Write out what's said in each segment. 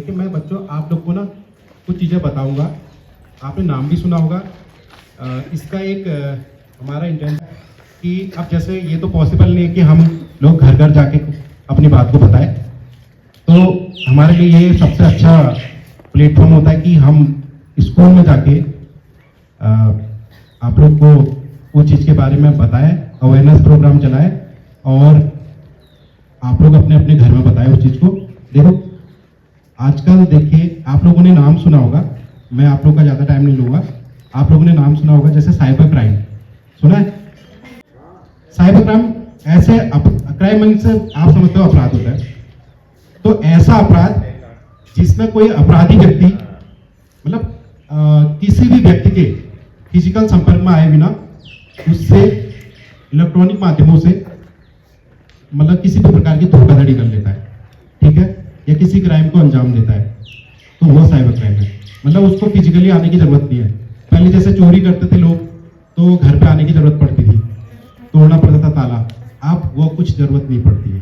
देखिए मैं बच्चों आप लोग को ना कुछ चीज़ें बताऊंगा। आपने नाम भी सुना होगा। इसका एक हमारा इंटेंशन कि अब जैसे ये तो पॉसिबल नहीं है कि हम लोग घर घर जाके अपनी बात को बताएं, तो हमारे लिए ये सबसे अच्छा प्लेटफॉर्म होता है कि हम स्कूल में जाके आप लोग को वो चीज़ के बारे में बताएं, अवेयरनेस प्रोग्राम चलाएं और आप लोग अपने अपने घर में बताएं उस चीज़ को। देखो आजकल देखिए आप लोगों ने नाम सुना होगा, मैं आप लोग का ज़्यादा टाइम नहीं लूँगा। आप लोगों ने नाम सुना होगा जैसे साइबर क्राइम, सुना है? साइबर क्राइम ऐसे क्राइम से आप समझते हो अपराध होता है, तो ऐसा अपराध जिसमें कोई अपराधी व्यक्ति मतलब किसी भी व्यक्ति के फिजिकल संपर्क में आए बिना उससे इलेक्ट्रॉनिक माध्यमों से मतलब किसी भी प्रकार की धोखाधड़ी कर लेता है, ठीक है, या किसी क्राइम को अंजाम देता है, तो वो साइबर क्राइम है। मतलब उसको फिजिकली आने की जरूरत नहीं है। पहले जैसे चोरी करते थे लोग तो घर पे आने की जरूरत पड़ती थी, तोड़ना पड़ता था ताला, अब वो कुछ जरूरत नहीं पड़ती है।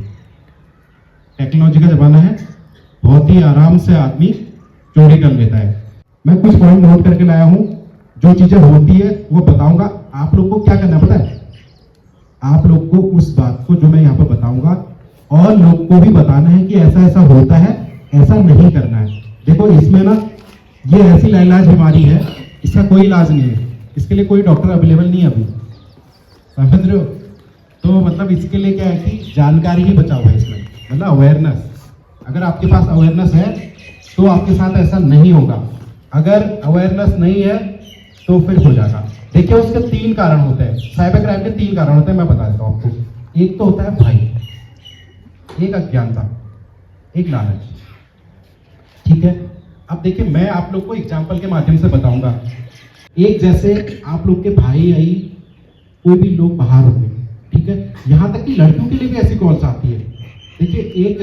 टेक्नोलॉजी का जमाना है, बहुत ही आराम से आदमी चोरी कर लेता है। मैं कुछ पॉइंट नोट करके लाया हूँ, जो चीजें होती है वो बताऊंगा। आप लोग को क्या करना पता है, आप लोग को उस बात को जो मैं यहाँ पर बताऊंगा और लोग को भी बताना है कि ऐसा ऐसा होता है, ऐसा नहीं करना है। देखो इसमें ना ये ऐसी लाइलाज बीमारी है, इसका कोई इलाज नहीं है, इसके लिए कोई डॉक्टर अवेलेबल नहीं है अभी, समझ रहे हो? तो मतलब इसके लिए क्या है कि जानकारी ही बचाओ है इसमें, मतलब अवेयरनेस। अगर आपके पास अवेयरनेस है तो आपके साथ ऐसा नहीं होगा, अगर अवेयरनेस नहीं है तो फिर हो जाएगा। देखिए उसके 3 कारण होते हैं, साइबर क्राइम के 3 कारण होते हैं, मैं बता देता हूँ आपको। एक तो होता है भय, एक अज्ञानता, एक लालच, ठीक है। अब देखिए मैं आप लोग को एग्जाम्पल के माध्यम से बताऊंगा। एक जैसे आप लोग के भाई आई कोई भी लोग बाहर होते हैं, ठीक है, यहाँ तक कि लड़कियों के लिए भी ऐसी कॉल्स आती है। देखिए एक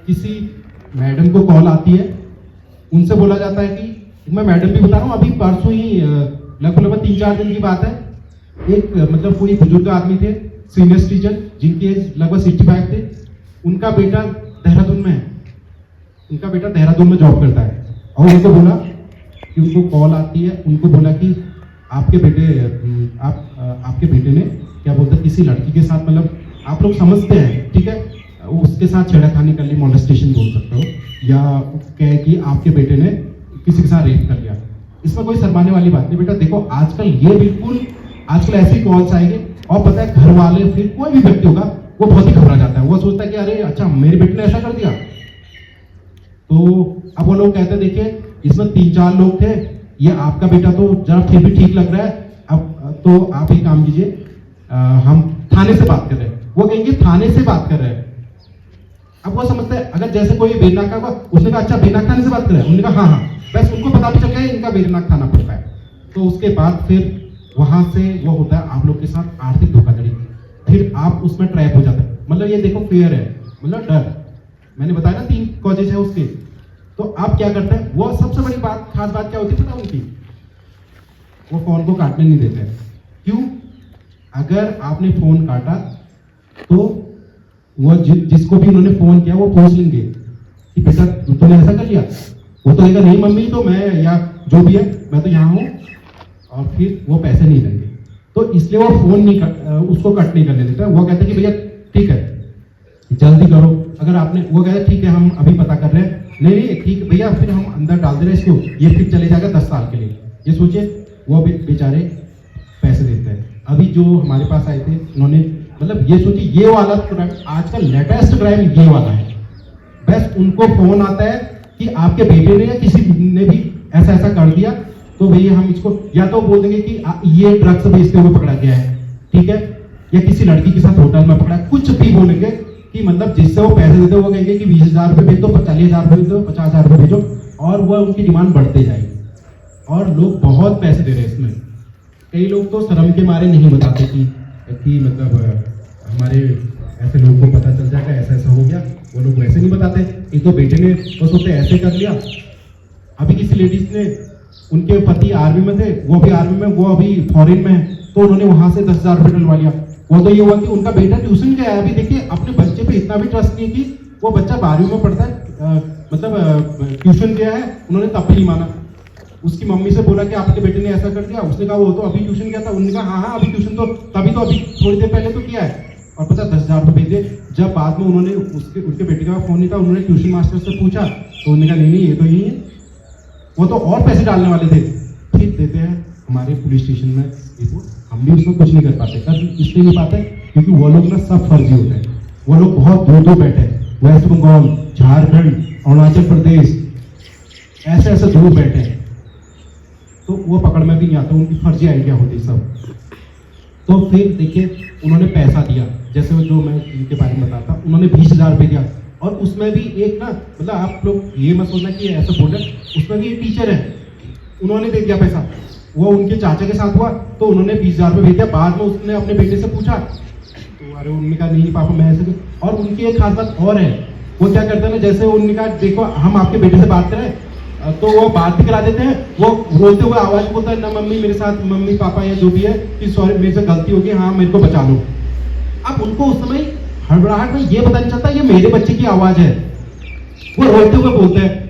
किसी मैडम को कॉल आती है, उनसे बोला जाता है कि मैं मैडम भी बता रहा हूँ, अभी परसों ही लगभग 3-4 दिन की बात है। एक मतलब कोई बुजुर्ग आदमी थे, सीनियर सिटीजन, जिनकी एज लगभग 65 थे, उनका बेटा देहरादून में है, उनका बेटा देहरादून में जॉब करता है, और उनको बोला कि उनको कॉल आती है, उनको बोला कि आपके बेटे ने क्या बोलते किसी लड़की के साथ, मतलब आप लोग समझते हैं, ठीक है, उसके साथ छेड़खानी कर ली, मोलेस्टेशन बोल सकते हो, या कहे कि आपके बेटे ने किसी के साथ रेप कर लिया। इसमें कोई शर्माने वाली बात नहीं बेटा। देखो आजकल ये बिल्कुल आजकल ऐसी कॉल्स आएंगे, और पता है घर वाले फिर कोई भी व्यक्ति होगा वो बहुत ही घबरा जाता है, वो सोचता है कि अरे अच्छा मेरे बेटे ने ऐसा कर दिया। तो अब वो लोग कहते हैं देखिए इसमें 3-4 लोग थे, ये आपका बेटा तो जरा फिर भी ठीक लग रहा है, अब तो आप एक काम कीजिए, हम थाने से बात कर रहे हैं। वो कहेंगे थाने से बात कर रहे हैं। अब वो समझते हैं अगर जैसे कोई बेरनाक का, उसने कहा अच्छा बेरनाक थाने से बात कर रहे हैं, उन्होंने कहा हाँ, बस उनको पता भी चल गया इनका बेरनाक थाना पड़ता है। तो उसके बाद फिर वहां से वो होता है आप लोग के साथ आर्थिक धोखाधड़ी, फिर आप उसमें ट्रैप हो जाते हैं। मतलब ये देखो फेयर है, मतलब डर, मैंने बताया ना 3 कॉजेज है उसके। तो आप क्या करते हैं, वो सबसे बड़ी बात, खास बात क्या होती है पता उनकी, वो फोन को काटने नहीं देते हैं। क्यों? अगर आपने फोन काटा तो वो जिसको भी उन्होंने फोन किया वो पूछ लेंगे कि बेटा तूने ऐसा कर लिया, वो तो कहेगा नहीं मम्मी तो मैं, या जो भी है मैं तो यहाँ हूँ, और फिर वो पैसे नहीं देंगे। तो इसलिए वो फोन नहीं उसको कट नहीं करने देता। वो कहते हैं कि भैया ठीक है जल्दी करो, अगर आपने, वो कहते ठीक है हम अभी पता कर रहे हैं, नहीं ठीक भैया, फिर हम अंदर डाल दे रहे हैं इसको, ये फिर चले जाएगा 10 साल के लिए। ये सोचिए वो बेचारे पैसे देते हैं। अभी जो हमारे पास आए थे उन्होंने, मतलब ये सोचिए ये वाला क्राइम, आजकल लेटेस्ट क्राइम ये वाला है। बस उनको फोन आता है कि आपके बेटे ने या किसी ने भी ऐसा ऐसा कर दिया, तो भैया हम इसको, या तो बोल देंगे कि ये ड्रग्स बेचते हुए पकड़ा गया है, ठीक है, या किसी लड़की के साथ होटल में पकड़ा, कुछ भी बोलेंगे कि मतलब जिससे वो पैसे देते वो कहेंगे कि 20,000 रुपये भेज दो, 40,000 रुपये भेज दो, 50,000 रुपये भेजो, और वो उनकी डिमांड बढ़ते जाएगी। और लोग बहुत पैसे दे रहे हैं इसमें। कई लोग तो शर्म के मारे नहीं बताते कि मतलब हमारे ऐसे लोगों को पता चल जाएगा ऐसा ऐसा हो गया, वो लोग वैसे नहीं बताते। एक तो बेटे ने वो सोचते ऐसे कर लिया। अभी किसी लेडीज ने, उनके पति आर्मी में थे, वो भी आर्मी में, वो अभी फॉरेन में है, तो उन्होंने वहां से 10,000 रुपये डलवा लिया। वो तो ये हुआ कि उनका बेटा ट्यूशन गया है। अभी देखिए अपने बच्चे पे इतना भी ट्रस्ट नहीं कि वो बच्चा 12वीं में पढ़ता है, मतलब ट्यूशन गया है, उन्होंने तब भी नहीं माना। उसकी मम्मी से बोला कि आपके बेटे ने ऐसा कर दिया, उसने कहा वो तो अभी ट्यूशन गया था। उन्होंने कहा हाँ हाँ अभी ट्यूशन तो तभी तो अभी थोड़ी देर पहले तो किया है। और पता 10,000 रुपये भेजे। जब बाद में उन्होंने उनके बेटे के पास फोन नहीं था, उन्होंने ट्यूशन मास्टर से पूछा तो उन्होंने कहा नहीं ये तो यही है, वो तो और पैसे डालने वाले थे। फिर देते हैं हमारे पुलिस स्टेशन में रिपोर्ट, हम भी उसमें कुछ नहीं कर पाते। कर इसलिए नहीं पाते क्योंकि वो लोग ना सब फर्जी होते हैं। वो लोग बहुत दूर दूर बैठे हैं, वेस्ट बंगाल, झारखंड, अरुणाचल प्रदेश, ऐसे ऐसे दूर बैठे हैं, तो वो पकड़ में भी नहीं आता, उनकी फर्जी आइडिया होती सब। तो फिर देखिए उन्होंने पैसा दिया, जैसे वो जो मैं इनके बारे में बताता, उन्होंने 20,000 रुपये दिया। और उसमें भी एक ना मतलब आप लोग ये मत सोचना कि ऐसा बोल रहे, उसमें भी एक टीचर है, उन्होंने दे दिया पैसा। वो उनके चाचा के साथ हुआ तो उन्होंने 20,000 रुपये भेज दिया। बाद में उसने अपने बेटे से पूछा तो अरे उन्होंने कहा नहीं पापा मैं ऐसे। और उनकी एक खास बात और है, वो क्या करते हैं ना, जैसे उन्होंने कहा देखो हम आपके बेटे से बात करें तो वो बात भी करा देते हैं। वो रोते हुए आवाज बोलता है ना मम्मी मेरे साथ, मम्मी पापा या जो भी है कि सॉरी मेरे से गलती होगी, हाँ मेरे को बचा लो। अब उनको उस समय हड़बड़ाहट में ये पता नहीं चलता ये मेरे बच्चे की आवाज है, वो रोते हुए बोलते हैं।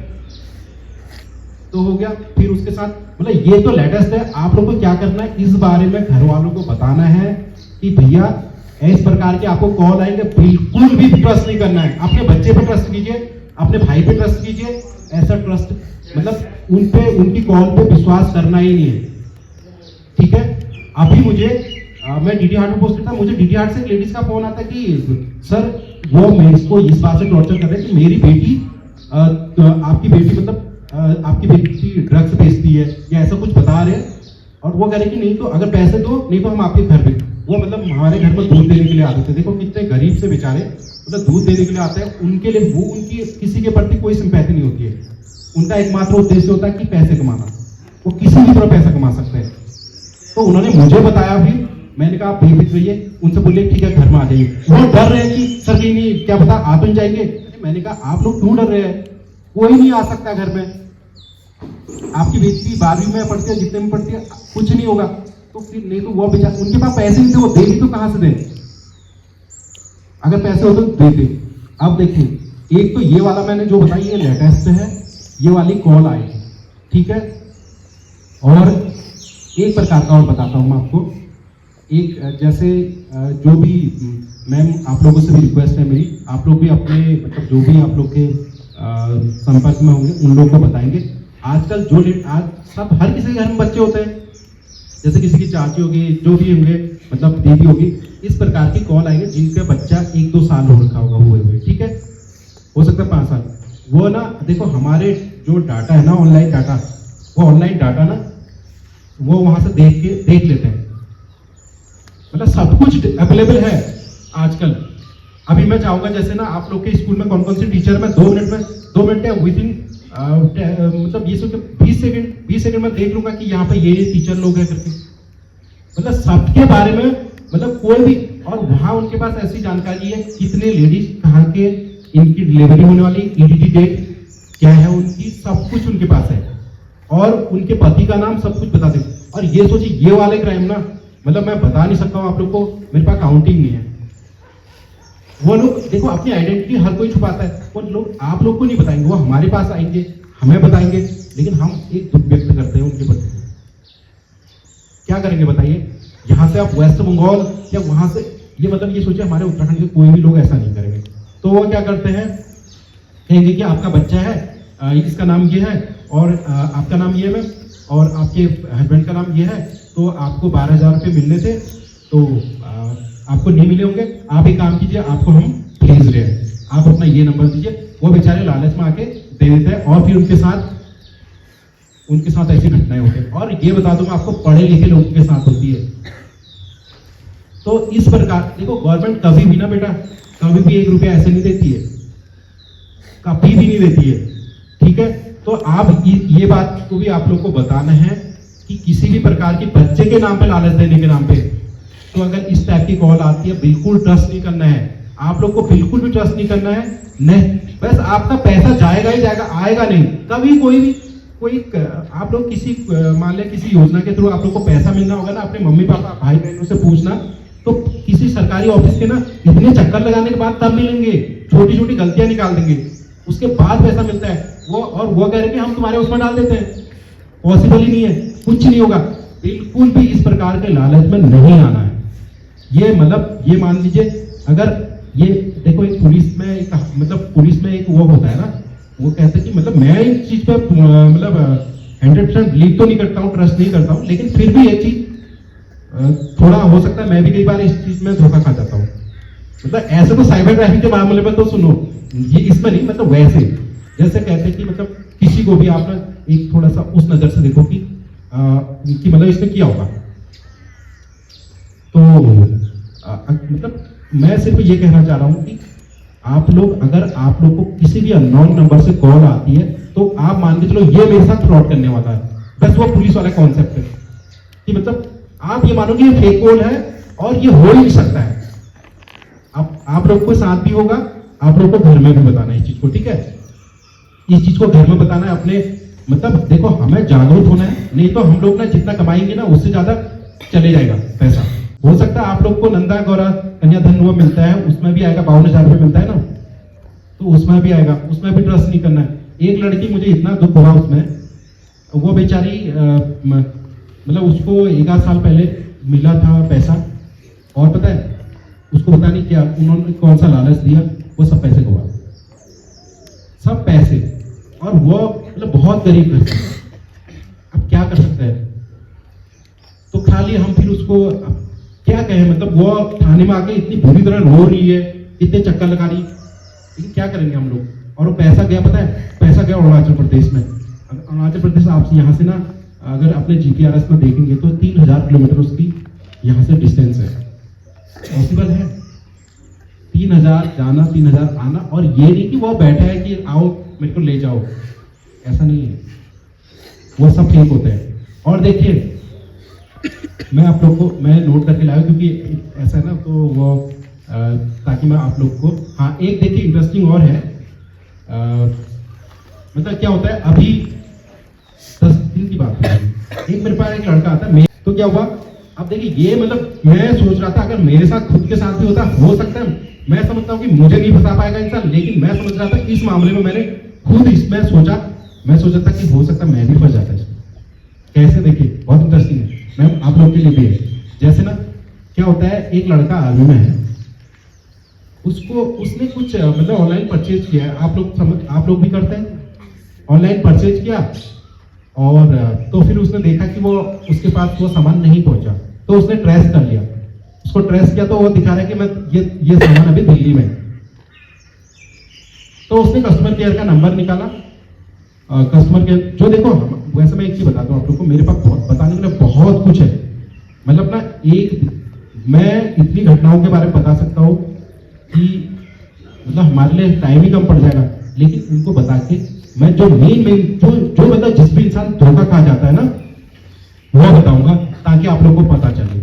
तो हो गया। फिर उसके साथ मतलब ये तो लेटेस्ट है। आप लोग को क्या करना है, इस बारे में घर वालों को बताना है कि भैया इस प्रकार के आपको कॉल आएंगे, बिल्कुल भी ट्रस्ट नहीं करना है। अपने बच्चे पे ट्रस्ट कीजिए, अपने भाई पे ट्रस्ट कीजिए। ऐसा ट्रस्ट मतलब उन पे उनकी कॉल पे विश्वास करना ही नहीं है, ठीक है। अभी मुझे मैं डीडी हार्ट में पोस्ट करता, मुझे डीडी हार्ट से एक लेडीज का फोन आता कि सर वो मेरे को इस बात से टॉर्चर कर रहे हैं कि मेरी बेटी आपकी बेटी मतलब आपकी बेटी ड्रग्स बेचती है या ऐसा कुछ बता रहे हैं। और वो कह रहे कि नहीं तो अगर पैसे दो, नहीं तो हम आपके घर पे, वो मतलब हमारे घर पर दूध देने के लिए आते थे। देखो कितने गरीब से बेचारे मतलब दूध देने के लिए आते हैं, उनके लिए वो उनकी किसी के प्रति कोई सिंपैथी नहीं होती है। उनका एकमात्र उद्देश्य होता है कि पैसे कमाना, वो किसी भी तरह पैसा कमा सकते हैं। तो उन्होंने मुझे बताया, भी मैंने कहा आप बेफिक्र रहिए, उनसे बोलिए ठीक है घर में आ जाइए। वो डर रहे हैं कि सर कहीं नहीं क्या पता आ तो नहीं जाएंगे। मैंने कहा आप लोग क्यों डर रहे हैं, कोई नहीं आ सकता घर में, आपकी बेटी 12वीं में पढ़ती है, जितने में पढ़ती है, कुछ नहीं होगा। तो फिर नहीं तो वो बेचारे उनके पास पैसे नहीं थे, वो देगी तो कहां से दें, अगर पैसे होते तो देते। अब देखिए एक तो ये वाला मैंने जो बताया ये लेटेस्ट है, ये वाली कॉल आई, ठीक है। और एक प्रकार का और बताता हूं मैं आपको, एक जैसे जो भी मैम आप लोगों से भी रिक्वेस्ट है मेरी, आप लोग भी अपने मतलब जो भी आप लोग के संपर्क में होंगे उन लोगों को बताएंगे। आजकल जो आज सब हर किसी के घर में बच्चे होते हैं, जैसे किसी की चाची होगी, जो भी होंगे मतलब दीदी होगी, इस प्रकार की कॉल आएंगे जिनका बच्चा 1-2 साल हो रखा होगा हुए, ठीक है, हो सकता है 5 साल। वो ना देखो हमारे जो डाटा है ना, ऑनलाइन डाटा, वो ऑनलाइन डाटा ना वो वहां से देख लेते हैं, मतलब सब कुछ अवेलेबल है आजकल। अभी मैं चाहूंगा जैसे ना आप लोग के स्कूल में कौन कौन से टीचर में 2 मिनट में विद इन मतलब ये सोचो 20 सेकंड में देख लूंगा कि यहाँ पे ये टीचर लोग हैं करके, मतलब सबके बारे में मतलब कोई भी। और वहां उनके पास ऐसी जानकारी है कितने लेडीज कहाँ के, इनकी डिलीवरी होने वाली ईडीडी डेट क्या है उनकी, सब कुछ उनके पास है। और उनके पति का नाम सब कुछ बता दें। और ये सोचिए ये वाले क्राइम ना मतलब मैं बता नहीं सकता हूँ आप लोग को, मेरे पास काउंटिंग नहीं है। वो लोग देखो अपनी आइडेंटिटी हर कोई छुपाता है, वो लोग आप लोग को नहीं बताएंगे, वो हमारे पास आएंगे, हमें बताएंगे, लेकिन हम एक दुख व्यक्त करते हैं उनके प्रति। क्या करेंगे बताइए, यहाँ से आप वेस्ट बंगाल या वहां से, ये मतलब ये सोचिए हमारे उत्तराखंड के कोई भी लोग ऐसा नहीं करेंगे। तो वो क्या करते हैं, कहेंगे कि आपका बच्चा है, इसका नाम ये है और आपका नाम ये है और आपके हस्बैंड का नाम ये है, तो आपको 12,000 रुपये मिलने थे, तो आपको नहीं मिले होंगे, आप एक काम कीजिए, आपको हम भेज रहे हैं, आप अपना ये नंबर दीजिए। वो बेचारे लालच में आके दे देते हैं और फिर उनके साथ ऐसी घटनाएं होती हैं। और ये बता दूं आपको, पढ़े लिखे लोगों के साथ होती है। तो इस प्रकार देखो गवर्नमेंट कभी भी ना बेटा, कभी भी 1 रुपया ऐसे नहीं देती है, कभी भी नहीं देती है, ठीक है। तो आप ये बात को भी आप लोग को बताना है कि किसी भी प्रकार की बच्चे के नाम पे लालच देने के नाम पे, तो अगर इस टाइप की कॉल आती है बिल्कुल ट्रस्ट नहीं करना है, आप लोग को बिल्कुल भी ट्रस्ट नहीं करना है। नहीं, बस आपका पैसा जाएगा ही जाएगा, आएगा नहीं कभी। कोई आप लोग किसी मान लें किसी योजना के थ्रू आप लोग को पैसा मिलना होगा ना, अपने मम्मी पापा भाई बहनों से पूछना, तो किसी सरकारी ऑफिस के ना इतने चक्कर लगाने के बाद तब मिलेंगे, छोटी छोटी गलतियां निकाल देंगे। उसके बाद पैसा मिलता है वो, और वो कह रहे हैं कि हम तुम्हारे उसमें डाल देते हैं। पॉसिबल ही नहीं है, कुछ नहीं होगा। बिल्कुल भी इस प्रकार के लालच में नहीं आना है। ये मतलब ये मान लीजिए, अगर ये देखो एक पुलिस में एक वो होता है ना, वो कहते हैं कि मतलब मैं इस चीज पे मतलब 100% बिलीव तो नहीं करता हूँ, ट्रस्ट नहीं करता हूँ, लेकिन फिर भी ये चीज थोड़ा हो सकता है मैं भी कई बार इस चीज में धोखा खा जाता हूँ। मतलब ऐसे तो साइबर ट्रैफिक के मामले में तो सुनो, ये इसमें नहीं, मतलब वैसे जैसे कहते हैं कि मतलब किसी को भी आप ना एक थोड़ा सा उस नजर से देखो कि मतलब इसने किया होगा। तो मतलब मैं सिर्फ ये कहना चाह रहा हूं कि आप लोग, अगर आप लोग को किसी भी अननोन नंबर से कॉल आती है तो आप मान के चलो ये मेरे साथ फ्रॉड करने वाला है, बस वो पुलिस वाला कॉन्सेप्ट है कि मतलब आप ये मानो कि ये फेक कॉल है और ये हो ही नहीं सकता है। आप लोग को साथ भी होगा, आप लोग को घर में भी बताना है इस चीज को, ठीक है? इस चीज को घर में बताना है अपने, मतलब देखो हमें जागरूक होना है, नहीं तो हम लोग ना जितना कमाएंगे ना उससे ज्यादा चले जाएगा पैसा। हो सकता है आप लोग को नंदा गौरा कन्याधन वो मिलता है, उसमें भी आएगा 52,000 रुपये मिलता है ना, तो उसमें भी आएगा, उसमें भी ट्रस्ट नहीं करना है। एक लड़की, मुझे इतना दुख हुआ उसमें, वो बेचारी मतलब उसको 1 साल पहले मिला था पैसा, और पता है उसको पता नहीं क्या उन्होंने कौन सा लालच दिया, वो सब पैसे गवा, सब पैसे, और वो मतलब बहुत गरीब घर से। अब क्या कर सकते हैं? तो खाली हम फिर उसको क्या कहें, मतलब वो थाने में आके इतनी बुरी तरह रो रही है, इतने चक्कर लगा रही, लेकिन क्या करेंगे हम लोग? और वो पैसा गया, पता है पैसा गया अरुणाचल प्रदेश में। अरुणाचल प्रदेश आपसे यहाँ से ना अगर अपने GPRS में देखेंगे तो 3000 किलोमीटर उसकी यहाँ से डिस्टेंस है। पॉसिबल है 3000 जाना 3000 आना, और ये नहीं कि वो बैठा है कि आओ मेरे को ले जाओ, ऐसा नहीं है, वो सब फेक होते हैं। और देखिए मैं आप लोग को मैं नोट करके लाया क्योंकि ऐसा है ना, तो वो ताकि मैं आप लोग को, हाँ एक देखिए इंटरेस्टिंग और है, मतलब क्या होता है, अभी 10 दिन की बात है, एक मेरे पास एक लड़का आता है, तो क्या हुआ, अब देखिए ये मतलब मैं सोच रहा था अगर मेरे साथ खुद के साथ भी होता हो सकता है, मैं समझता हूँ कि मुझे नहीं फंसा पाएगा इंसान, लेकिन मैं समझ रहा था इस मामले में मैंने खुद इसमें मैं सोचा था कि हो सकता मैं भी फंस जाता इसमें। कैसे? देखिए बहुत इंटरेस्टिंग है, मैं आप लोग के लिए भी है। जैसे ना क्या होता है, एक लड़का आर्मी में है, उसने कुछ मतलब ऑनलाइन परचेज किया है, आप लोग भी करते हैं, ऑनलाइन परचेज किया, और तो फिर उसने देखा कि वो उसके पास वो सामान नहीं पहुंचा, तो उसने ट्रेस कर लिया, उसको ट्रेस किया तो वो दिखा रहा है कि मैं ये सामान अभी दिल्ली में। तो उसने कस्टमर केयर का नंबर निकाला, कस्टमर केयर जो देखो, वैसे मैं एक चीज बताता हूँ आप लोग को, मेरे पास बताने के लिए बहुत कुछ है, मतलब ना मैं इतनी घटनाओं के बारे में बता सकता हूँ कि मतलब हमारे लिए टाइम ही कम पड़ जाएगा, लेकिन उनको बता के मैं जो मेन जो मतलब जिस भी इंसान धोखा खा जाता है ना वो बताऊंगा, ताकि आप लोगों को पता चले,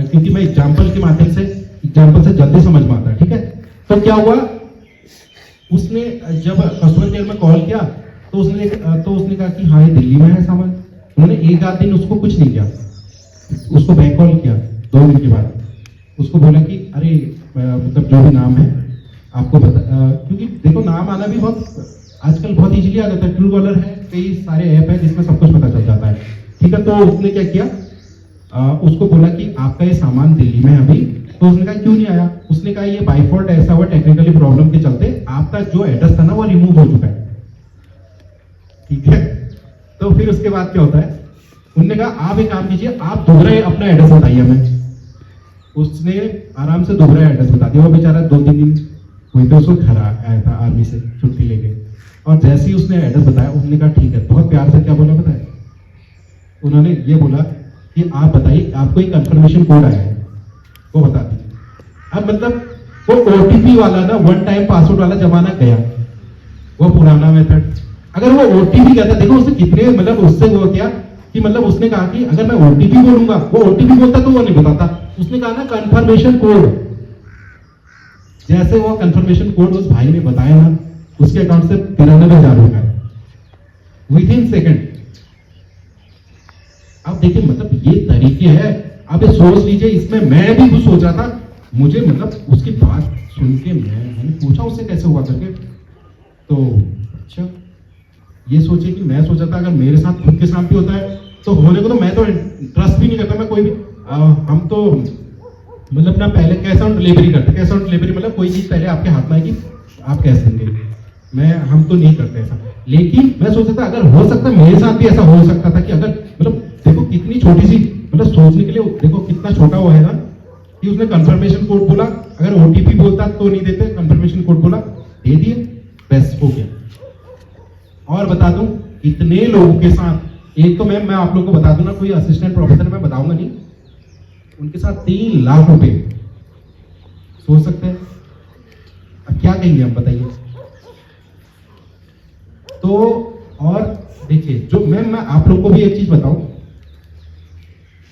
क्योंकि मैं एग्जाम्पल के माध्यम से जल्दी समझ में आता है, ठीक है? तो क्या हुआ, उसने जब कस्टमर केयर में कॉल किया तो उसने कहा कि हाँ ये दिल्ली में है सामान। उन्होंने 1 दिन उसको कुछ नहीं किया, उसको बैक कॉल किया 2 दिन के बाद, उसको बोला कि अरे मतलब जो भी नाम है आपको बता, क्योंकि देखो नाम आना भी आजकल बहुत इजीली आ जाता है, ट्रू कॉलर है, कई सारे ऐप है जिसमें सब कुछ पता चल जाता है, ठीक है? तो उसने क्या किया, उसको बोला कि आपका ये सामान दिल्ली में है अभी, तो उसने कहा क्यों नहीं आया? उसने कहा ये बाय डिफॉल्ट ऐसा हुआ टेक्निकली प्रॉब्लम के चलते आपका जो एड्रेस था ना वो रिमूव हो चुका है, ठीक है? तो फिर उसके बाद क्या होता है, उन्होंने कहा आप एक काम कीजिए, आप दोबारा अपना एड्रेस बताइए हमें। उसने आराम से दोबारा एड्रेस बता दिया, वो बेचारा 2-3 दिन हुए थे उसको घर आया था आर्मी से छुट्टी लेके, और जैसे ही उसने एड्रेस बताया उन्होंने कहा ठीक है, बहुत प्यार से क्या बोला पता है, उन्होंने ये बोला कि आप बताइए आपको एक कंफर्मेशन कोड आया है, वो बता दीजिए। अब मतलब वो OTP वाला ना, 1 टाइम पासवर्ड वाला जमाना गया, वो पुराना मेथड। अगर वो OTP कहता, देखो उसने कितने मतलब उससे वो किया कि मतलब उसने कहा कि अगर मैं OTP बोलूंगा, वो OTP बोलता तो वो नहीं बताता, उसने कहा ना कंफर्मेशन कोड। जैसे वो कंफर्मेशन कोड उस भाई ने बताया ना, उसके अकाउंट से 93,000 रुपए विदिन सेकंड। आप देखिए मतलब ये तरीके हैं, आप ये सोच लीजिए, इसमें मैं भी कुछ सोच रहा था, मुझे मतलब उसकी बात सुन के मैंने पूछा उससे कैसे हुआ करके, तो अच्छा, ये सोचे कि मैं सोचा था अगर मेरे साथ खुद के साथ भी होता है तो होने को तो मैं तो ट्रस्ट भी नहीं करता मैं कोई भी। हम तो मतलब ना पहले कैश ऑन डिलीवरी करते, कैश ऑन डिलीवरी मतलब कोई चीज़ पहले आपके हाथ में आएगी आप कैश देंगे, हम तो नहीं करते ऐसा। लेकिन मैं सोचता था अगर हो सकता मेरे साथ भी ऐसा हो सकता था कि अगर मतलब देखो कितनी छोटी सी मतलब सोचने के लिए देखो कितना छोटा वो है ना कि उसने कंफर्मेशन कोड बोला, अगर ओटीपी बोलता तो नहीं देते, कंफर्मेशन कोड बोला दे दिए, बस हो गया। और बता दूं इतने लोगों के साथ, एक तो मैं आप लोग को बता दूं ना, कोई असिस्टेंट प्रोफेसर मैं बताऊंगा नहीं, उनके साथ 3 लाख रुपए, सोच सकते हैं अब क्या कहेंगे आप बताइए। तो और देखिए जो मैं आप लोग को भी एक चीज बताऊं,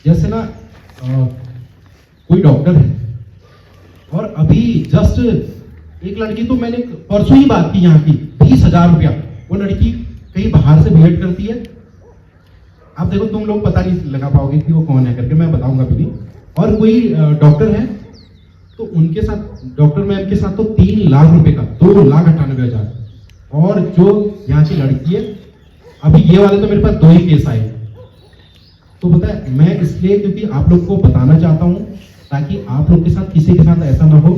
जैसे ना कोई डॉक्टर है और अभी जस्ट एक लड़की, तो मैंने परसों ही बात की यहाँ की, 20,000 रुपया, वो लड़की कहीं बाहर से बीएड करती है। आप देखो तुम लोग पता नहीं लगा पाओगे कि वो कौन है करके, मैं बताऊंगा भी नहीं। और कोई डॉक्टर है तो उनके साथ, डॉक्टर मैम के साथ तो 3 लाख रुपए का, 2,98,000। और जो यहाँ की लड़की है, अभी ये वाले तो मेरे पास 2 ही केस आए। तो पता है मैं इसलिए क्योंकि आप लोग को बताना चाहता हूँ ताकि आप लोग के साथ किसी के साथ ऐसा ना हो,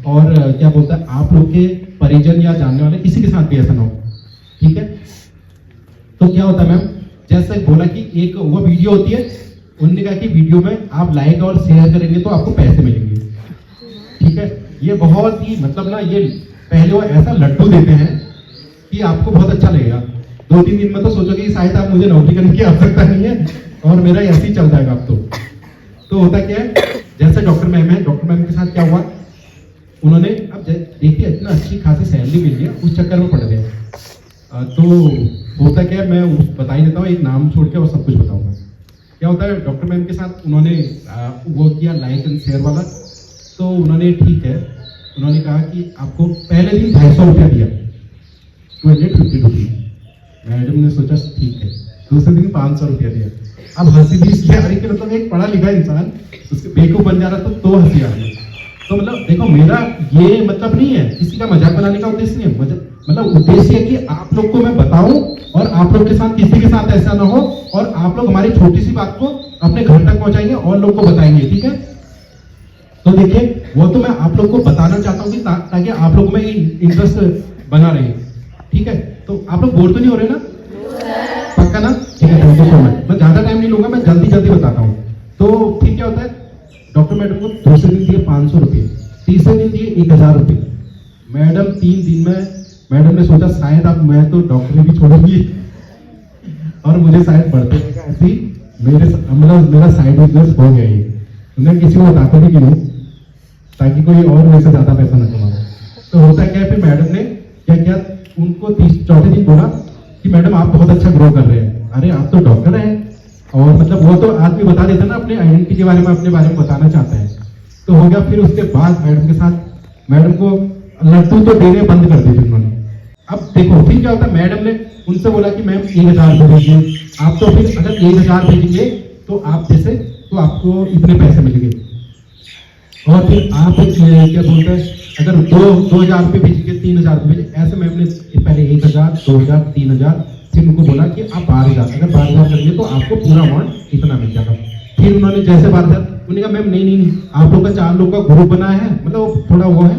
और क्या बोलता है आप लोग के परिजन या जानने वाले किसी के साथ भी ऐसा ना हो, ठीक है। तो क्या होता है मैम, जैसे बोला कि एक वो वीडियो होती है, उन्होंने कहा कि वीडियो में आप लाइक और शेयर करेंगे तो आपको पैसे मिलेंगे, ठीक है। ये बहुत ही मतलब ना, ये पहले वो ऐसा लड्डू देते हैं कि आपको बहुत अच्छा लगेगा, 2-3 दिन में तो सोचोगे कि शायद आप मुझे नौकरी करने की आवश्यकता नहीं है और मेरा ऐसे ही चल जाएगा अब तो होता क्या है, जैसे डॉक्टर मैम है, डॉक्टर मैम के साथ क्या हुआ, उन्होंने अब देखिए इतना अच्छी खासी सैलरी मिल गया, उस चक्कर में पड़ गए। तो होता क्या है, मैं बता ही देता हूँ, एक नाम छोड़ के और सब कुछ बताऊंगा। क्या होता है डॉक्टर मैम के साथ, उन्होंने वो किया लाइक एंड शेयर वाला, तो उन्होंने ठीक है, उन्होंने कहा कि आपको पहले दिन 250 रुपया दिया, 250 रुपीज। मैडम ने सोचा ठीक है, दूसरे दिन 500 रुपया दिया। अब हंसी भी इसलिए आ रही कि मतलब एक पढ़ा लिखा इंसान उसके बेवकूफ बन जा रहा तो हंसी आ रही। तो मतलब देखो मेरा ये मतलब नहीं है किसी का मजाक बनाने का उद्देश्य नहीं है, मतलब उद्देश्य है कि आप लोग को मैं बताऊं और आप लोग के साथ किसी के साथ ऐसा ना हो, और आप लोग हमारी छोटी सी बात को अपने घर तक पहुंचाएंगे और लोग को बताएंगे, ठीक है। तो देखिए वो तो मैं आप लोग को बताना चाहता हूँ कि ताकि आप लोग में इंटरेस्ट बना रहे, ठीक है। तो आप लोग बोर तो नहीं हो रहे ना, पक्का ना, ठीक है। थैंक यू सो मच, मैं ज्यादा टाइम नहीं लूंगा, मैं जल्दी बताता हूँ। तो फिर क्या होता है, डॉक्टर मैडम को दूसरे दिन दिए 500 रुपये, तीसरे दिन दिए 1,000 रुपये। मैडम 3 दिन में मैडम ने सोचा शायद अब मैं तो डॉक्टरी भी छोड़ूंगी और मुझे शायद बढ़ते ऐसी मेरा साइड बिजनेस हो गया ये, उन्हें किसी को बताते भी नहीं ताकि कोई और मेरे से ज्यादा पैसा न कमा। तो होता क्या है, फिर मैडम ने क्या किया, उनको 4थे दिन बोला कि मैडम आप बहुत अच्छा ग्रो कर रहे हैं। अरे आप तो डॉक्टर हैं, और मतलब वो तो आदमी बता देता ना अपने आइडेंटिटी के बारे में, अपने बारे में बताना चाहता है। तो हो गया, फिर उसके बाद मैडम के साथ मैडम को लड्डू तो देने बंद कर दिए उन्होंने। अब देखो फिर क्या होता है, मैडम ने उनसे बोला कि मैम 1,000 रुपये भेजिए, आप तो फिर अगर 1,000 भेजेंगे तो आप जैसे तो आपको इतने पैसे मिलेंगे, और फिर आप क्या बोलते हैं अगर 2,000 रुपये भेजेंगे 3,000 रुपये भेजेंगे, ऐसे मैम ने पहले 1,000, 2,000, 3,000, फिर उनको बोला कि आप 12,000, अगर 12,000 करेंगे तो आपको पूरा अमाउंट इतना मिल जाएगा। फिर उन्होंने जैसे 12,000, उन्होंने कहा मैम नहीं आप लोग का 4 लोग का ग्रुप बनाया है, मतलब थोड़ा वो है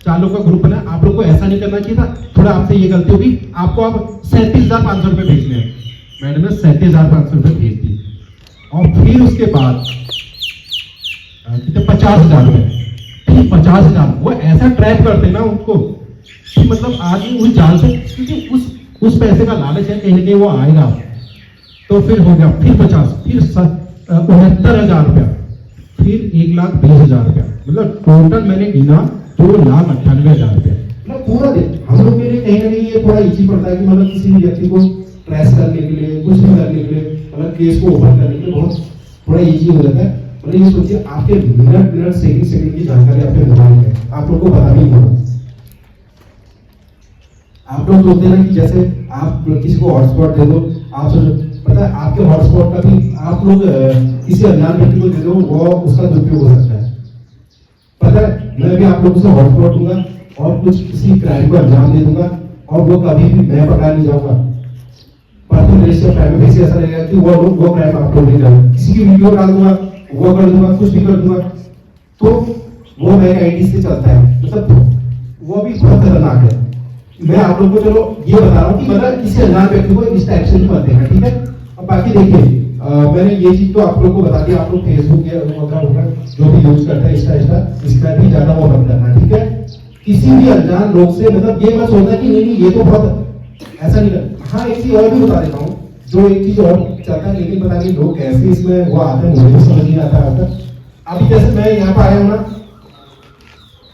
4 लोग का ग्रुप बनाया, आप लोग को ऐसा नहीं करना चाहिए था, थोड़ा आपसे ये गलती होगी, आपको अब 37,500 रुपये भेजने हैं। मैडम ने 37,500 रुपये भेज दी, और फिर उसके बाद कितने 50,000 रुपये, फिर 50,000। वो ऐसा ट्रैप करते ना उनको कि मतलब आदमी उस जाल से, क्योंकि उस पैसे का लालच है कहीं ना कहीं वो आएगा। तो फिर हो गया, फिर 50, फिर 69,000 रुपया, फिर 1,20,000 रुपया, मतलब टोटल मैंने गिना 2,98,000 रुपया। मतलब पूरा दिन हम लोग के लिए कहीं ना कहीं ये थोड़ा इजी पड़ता है कि मतलब किसी भी व्यक्ति को ट्रेस करने के लिए, कुछ भी करने के लिए, मतलब केस को ओपन करने के लिए बहुत थोड़ा इजी हो जाता है। मतलब ये सोचिए आपके मिनट सेकंड की जानकारी आपके मोबाइल में, आप लोग को पता नहीं होगा। आप लोग सोचते हैं कि जैसे आप किसी को हॉटस्पॉट दे दो, आप पता है आपके हॉटस्पॉट का भी आप लोग किसी अनजान व्यक्ति को दे दो, वो उसका दुरुपयोग हो सकता है। पता है मैं भी आप लोगों से हॉटस्पॉट दूंगा, और कुछ किसी क्राइम को अंजाम दे दूंगा और वो कभी भी मैं पकड़ा नहीं जाऊंगा। फैमिली से ऐसा रहेगा कि वो क्राइम आप लोग नहीं करें, किसी की वीडियो डाल दूंगा, वो कर दूंगा, कुछ भी कर दूंगा, तो वो मेरे आईडी से चलता है, मतलब वो भी बहुत खतरनाक है। मैं आप लोग को चलो ये बता रहा हूँ कि मतलब किसी अनजान व्यक्ति को इस टाइप से नहीं मत देना, ठीक है। अब बाकी देखिए मैंने ये चीज तो आप लोग को बता दिया, आप लोग फेसबुक या वगैरह जो भी यूज करते हैं इसका भी ज्यादा वो मत करना, ठीक है। किसी भी अनजान लोग से मतलब ये मत सोचना कि नहीं ये तो बहुत ऐसा नहीं करना। हाँ एक चीज और भी बता देता हूँ, जो एक चीज और चलता है, लेकिन पता नहीं लोग कैसे इसमें वो आते हैं, मुझे भी समझ नहीं आता है। अभी जैसे मैं यहाँ पे आया हूँ ना,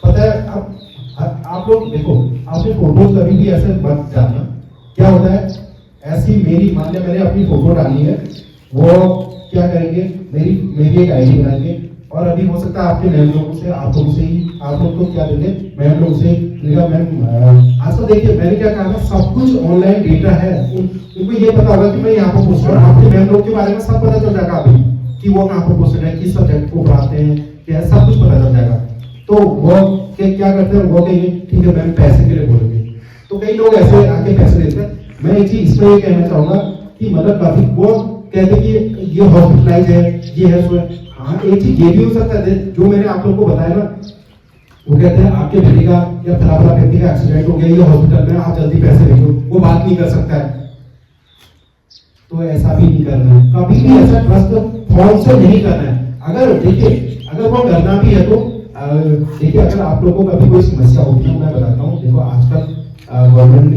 पता है अब आप लोग देखो, आपने फोटोज कभी भी ऐसे मत डालना। क्या होता है, ऐसी मेरी मान लिया मैंने अपनी फोटो डाली है, वो क्या करेंगे, मेरी एक आईडी बनाएंगे और अभी हो सकता है आपके मैम लोगों से आप लोग से ही आप लोग को क्या देंगे, मैम लोग से मैम आज तो देखिए मैंने क्या कहा था, सब कुछ ऑनलाइन डेटा है, उनको ये पता होगा कि मैं यहाँ पर पोस्ट, आपके मैम लोग के बारे में सब पता चल जाएगा अभी कि वो कहाँ पर पोस्ट है, किस सब्जेक्ट को पढ़ाते हैं, क्या सब कुछ पता चल जाएगा। तो वो क्या करते हैं, वो कहेंगे ठीक है मैम पैसे के लिए बोलोगे, तो कई लोग ऐसे आके पैसे देते हैं। मैं एक चीज इसमें ये कहना चाहूंगा कि मतलब काफी वो कहते कि ये हॉस्पिटलाइज है, ये है सो है। हाँ एक चीज ये भी हो सकता है, जो मैंने आप लोग को बताया ना, वो कहते हैं आपके बेटे का या फला व्यक्ति का एक्सीडेंट हो गया, ये हॉस्पिटल में आप जल्दी पैसे भेजो, वो बात नहीं कर सकता है। तो ऐसा भी नहीं करना है, कभी भी ऐसा ट्रस्ट फोन से नहीं करना है। अगर देखिए अगर वो करना भी है तो देखिए अगर आप लोगों को कभी कोई समस्या होती है, मैं बताता हूँ। देखो आजकल गवर्नमेंट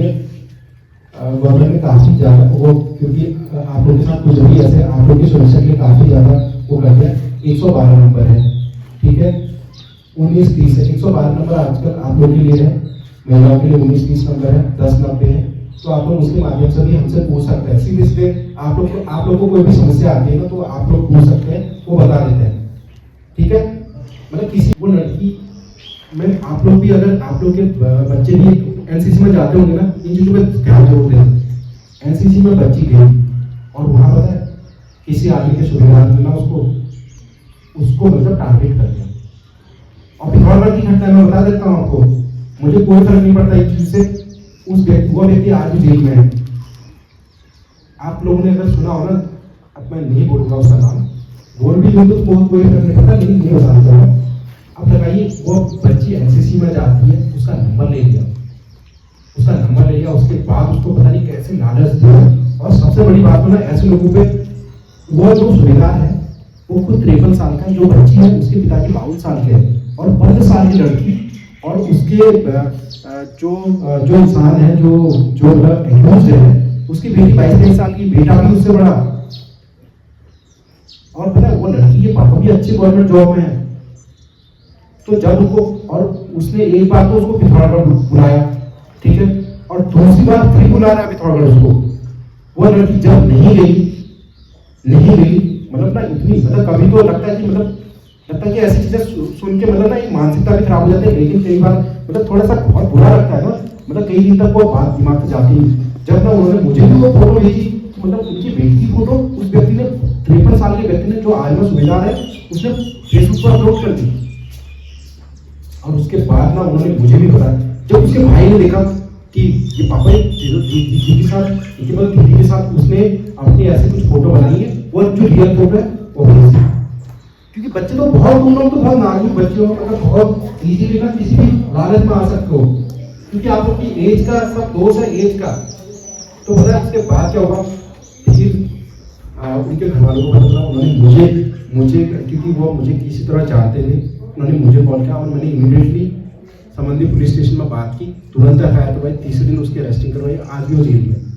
ने काफी ज्यादा वो, क्योंकि आप लोगों के साथ कुछ भी ऐसे आप लोगों की सुरक्षा के लिए काफी ज्यादा वो कर दिया। 112 नंबर है, ठीक है, 1930 है, 112 नंबर आजकल आप लोगों के लिए है, महिलाओं के लिए 1930 नंबर है, 1090 है। तो आप लोग उसके माध्यम से भी हमसे पूछ सकते हैं, सीधे सीधे आप लोग को कोई भी समस्या आती है ना, तो आप लोग पूछ सकते हैं, वो बता देते हैं, ठीक है। मतलब किसी को लड़की में आप लोग भी, अगर आप लोग के बच्चे भी एनसीसी में जाते होंगे ना, इन चीजों पे ध्यान जरूर दें। एनसीसी में बच्ची गई और वहां पता है किसी आदमी के सुविधा मिला, उसको मतलब टारगेट कर दिया। और पिथौरागढ़ की घटना मैं बता देता हूँ आपको, मुझे कोई फर्क नहीं पड़ता इस चीज से, वो व्यक्ति आज भी जेल में है। आप लोगों ने अगर सुना हो ना, अब मैं नहीं बोलूंगा उसका नाम, बोल भी दूं तो कोई फर्क नहीं पड़ता, लेकिन ये बता देता हूँ। अब लगाइए वो बच्ची एनसीसी में जाती है, उसका नंबर ले लिया, उसके बाद उसको पता नहीं कैसे लालच दिया। और सबसे बड़ी बात तो ना, ऐसे लोगों पे वो जो सुबेदार है वो खुद 53 साल का, जो बच्ची है उसके पिताजी 52 साल के हैं, और 15 साल की लड़की, और उसके जो इंसान है जो एक्यूज्ड है, उसकी बेटी 22 साल की, बेटा भी उससे बड़ा। और पता है वो लड़की के पापा भी अच्छे गवर्नमेंट जॉब में है। तो जब उनको, और उसने एक बार तो उसको पिथौरागढ़ बुलाया, ठीक है, और दूसरी बार फिर बुला रहा है पिथौरागढ़ उसको। वो लड़की जब नहीं गई मतलब ना इतनी, मतलब कभी तो लगता है कि ऐसी चीजें सुन के मतलब ना एक मानसिकता भी खराब हो जाती है। लेकिन कई बार मतलब थोड़ा सा बहुत बुरा लगता है ना, मतलब कई दिन तक वो बात दिमाग से जाती है। जब ना उन्होंने मुझे भी वो फोटो भेजी, तो मतलब उनकी बेटी की फोटो उस व्यक्ति ने, 53 साल के व्यक्ति ने, जो आर्मी में सुबेदार है, उसने फेसबुक पर अपलोड कर दी। और उसके बाद ना उन्होंने मुझे भी बताया, जब उसके भाई ने देखा कि ये पापा दीदी के साथ, मतलब दीदी के साथ उसने अपनी ऐसी कुछ फोटो बनाई है, वो जो रियल फोटो है वो भेज दी। क्योंकि बच्चे तो बहुत, तुम लोग तो बहुत नाजुक बच्चे हो, मतलब बहुत इजीली ना किसी भी हालत में आ सकते हो, क्योंकि आप लोग की एज का सब दोष है, एज का। तो पता है उसके बाद क्या हुआ, उनके घर वालों को पता चला, उन्होंने मुझे क्योंकि वो मुझे किसी तरह जानते थे, उन्होंने मुझे कॉल किया और मैंने इमीडिएटली संबंधित पुलिस स्टेशन में बात की, तुरंत एफआईआर करवाई, तीसरे दिन उसकी अरेस्टिंग करवाई, आज भी वो जेल में।